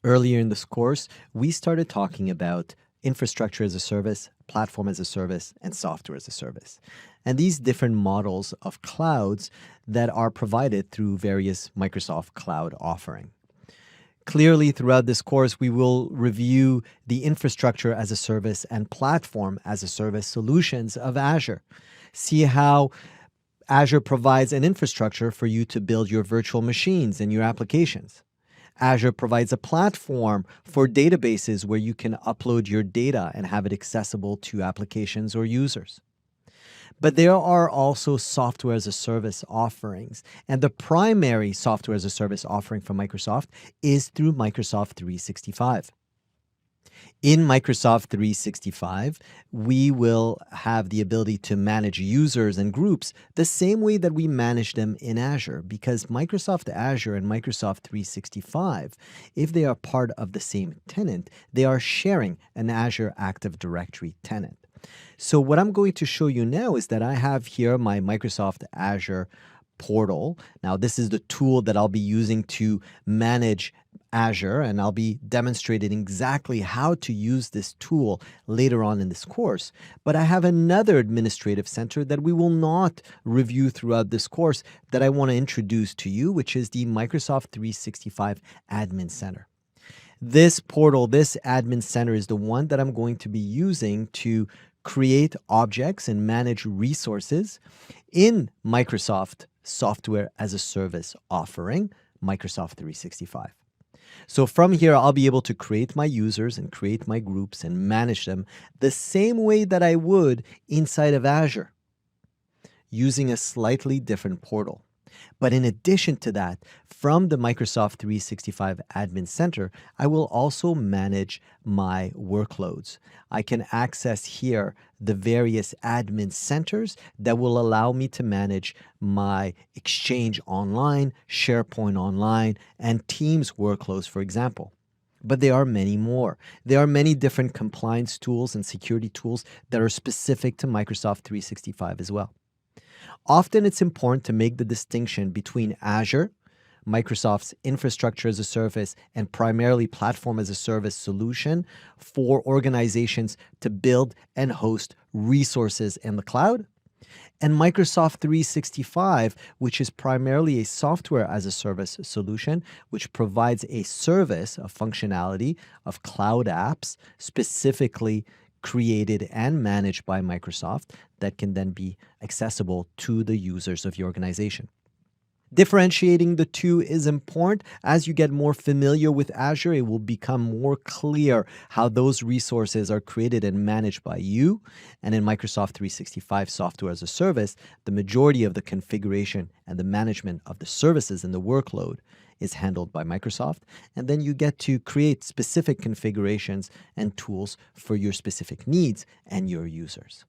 Earlier in this course, we started talking about infrastructure as a service, platform as a service, and software as a service. And these different models of clouds that are provided through various Microsoft cloud offering. Clearly, throughout this course, we will review the infrastructure as a service and platform as a service solutions of Azure. See how Azure provides an infrastructure for you to build your virtual machines and your applications. Azure provides a platform for databases where you can upload your data and have it accessible to applications or users. But there are also software as a service offerings. And the primary software as a service offering from Microsoft is through Microsoft 365. In Microsoft 365, we will have the ability to manage users and groups the same way that we manage them in Azure, because Microsoft Azure and Microsoft 365, if they are part of the same tenant, they are sharing an Azure Active Directory tenant. So what I'm going to show you now is that I have here my Microsoft Azure Portal. Now, this is the tool that I'll be using to manage Azure, and I'll be demonstrating exactly how to use this tool later on in this course. But I have another administrative center that we will not review throughout this course that I want to introduce to you, which is the Microsoft 365 Admin Center. This portal, this admin center, is the one that I'm going to be using to create objects and manage resources in Microsoft software as a service offering, Microsoft 365. So from here, I'll be able to create my users and create my groups and manage them the same way that I would inside of Azure, using a slightly different portal. But in addition to that, from the Microsoft 365 Admin Center, I will also manage my workloads. I can access here the various admin centers that will allow me to manage my Exchange Online, SharePoint Online, and Teams workloads, for example. But there are many more. There are many different compliance tools and security tools that are specific to Microsoft 365 as well. Often it's important to make the distinction between Azure, Microsoft's infrastructure as a service, and primarily platform as a service solution for organizations to build and host resources in the cloud, and Microsoft 365, which is primarily a software as a service solution, which provides a service, a functionality of cloud apps specifically created and managed by Microsoft that can then be accessible to the users of your organization. Differentiating the two is important. As you get more familiar with Azure, it will become more clear how those resources are created and managed by you. And in Microsoft 365 software as a service, the majority of the configuration and the management of the services and the workload is handled by Microsoft. And then you get to create specific configurations and tools for your specific needs and your users.